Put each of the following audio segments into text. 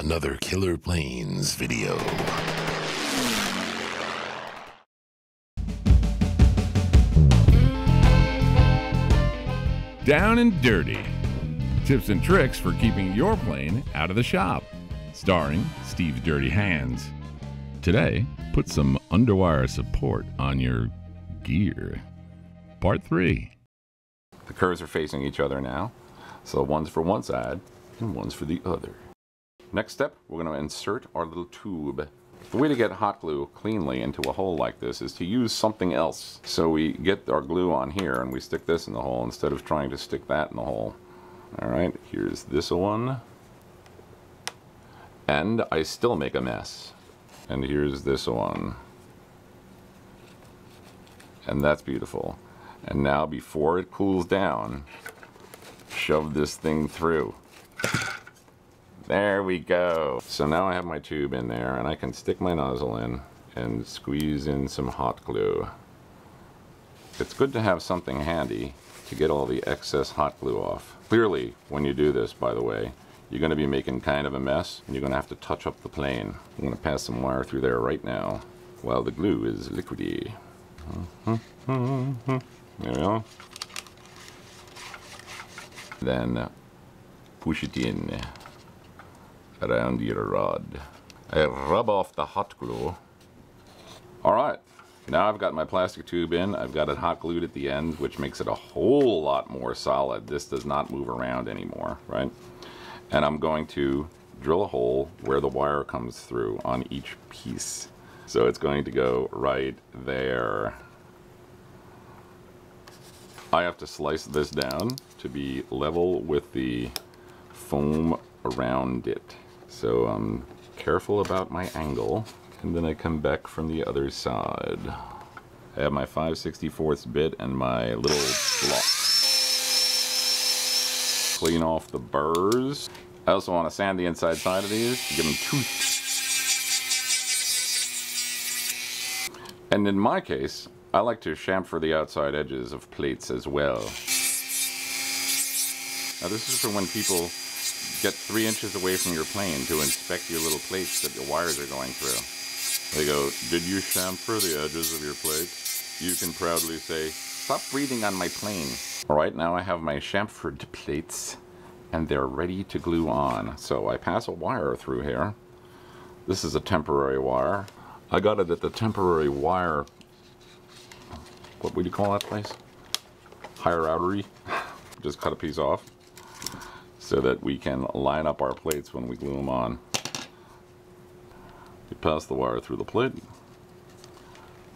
another Killer Planes video. Down and Dirty. Tips and tricks for keeping your plane out of the shop. Starring Steve's Dirty Hands. Today, put some underwire support on your gear. Part 3. The curves are facing each other now. So one's for one side and one's for the other. Next step, we're going to insert our little tube. The way to get hot glue cleanly into a hole like this is to use something else. So we get our glue on here and we stick this in the hole instead of trying to stick that in the hole. Alright, here's this one. And I still make a mess. And here's this one. And that's beautiful. And now before it cools down, shove this thing through. There we go. So now I have my tube in there and I can stick my nozzle in and squeeze in some hot glue. It's good to have something handy to get all the excess hot glue off. Clearly, when you do this, by the way, you're going to be making kind of a mess and you're going to have to touch up the plane. I'm going to pass some wire through there right now while the glue is liquidy. There we go. Then push it in around your rod. I rub off the hot glue. Alright, now I've got my plastic tube in. I've got it hot glued at the end, which makes it a whole lot more solid. This does not move around anymore, right? And I'm going to drill a hole where the wire comes through on each piece. So it's going to go right there. I have to slice this down to be level with the foam around it. So I'm careful about my angle, and then I come back from the other side. I have my 5/64 bit and my little block. Clean off the burrs. I also want to sand the inside side of these to give them tooth. And in my case, I like to chamfer the outside edges of plates as well. Now this is for when people get 3 inches away from your plane to inspect your little plates that your wires are going through. They go, "Did you chamfer the edges of your plates?" You can proudly say, "Stop breathing on my plane." Alright, now I have my chamfered plates and they're ready to glue on. So I pass a wire through here. This is a temporary wire. I got it at the temporary wire, what would you call that place? Higher outery. Just cut a piece off so that we can line up our plates when we glue them on. We pass the wire through the plate.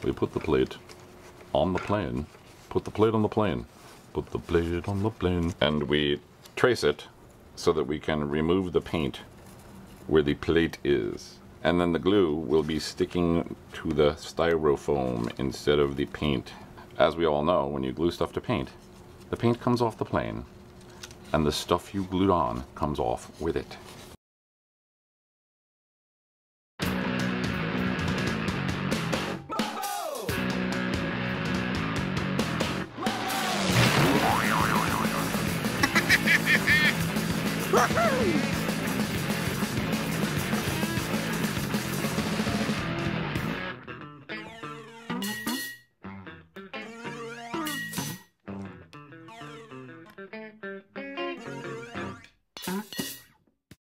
We put the plate on the plane. Put the plate on the plane. Put the plate on the plane. And we trace it so that we can remove the paint where the plate is. And then the glue will be sticking to the styrofoam instead of the paint. As we all know, when you glue stuff to paint, the paint comes off the plane and the stuff you glued on comes off with it.